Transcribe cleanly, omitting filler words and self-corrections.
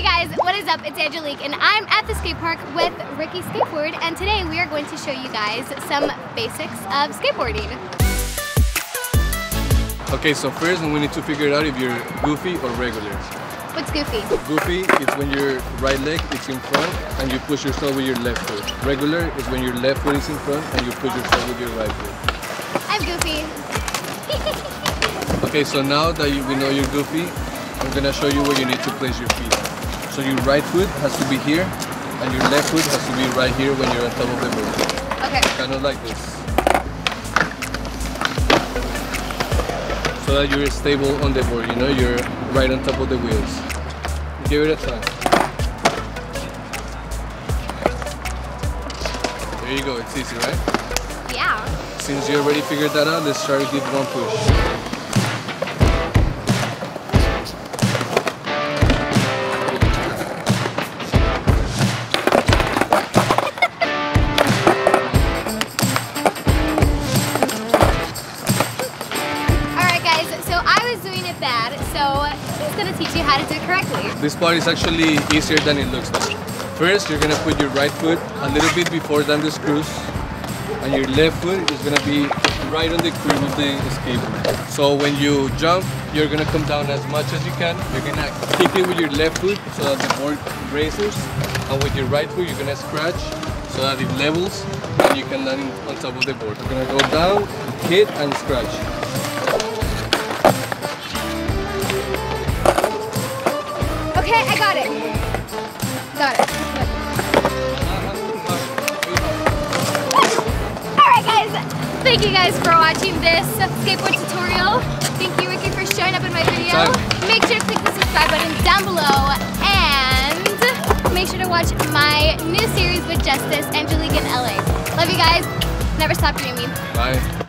Hey guys, what is up? It's Angelic and I'm at the skate park with Ricky Skateboard, and today we are going to show you guys some basics of skateboarding. Okay, so first we need to figure out if you're goofy or regular. What's goofy? Goofy is when your right leg is in front and you push yourself with your left foot. Regular is when your left foot is in front and you push yourself with your right foot. I'm goofy. Okay, so now that we know you're goofy, I'm gonna show you where you need to place your feet. So your right foot has to be here and your left foot has to be right here when you're on top of the board. Okay. Kind of like this. So that you're stable on the board, you know, you're right on top of the wheels. Give it a try. There you go, it's easy, right? Yeah. Since you already figured that out, let's try to give one push. Gonna teach you how to do it correctly. This part is actually easier than it looks like. First, you're gonna put your right foot a little bit before than the screws, and your left foot is gonna be right on the curve of the skateboard. So when you jump, you're gonna come down as much as you can. You're gonna kick it with your left foot so that the board raises, and with your right foot, you're gonna scratch so that it levels and you can land on top of the board. You're gonna go down, hit, and scratch. Okay, I got it. Got it. Alright guys, thank you guys for watching this skateboard tutorial. Thank you Ricky for showing up in my video. Make sure to click the subscribe button down below and make sure to watch my new series with Justice, Angelic in LA. Love you guys. Never stop dreaming. Bye.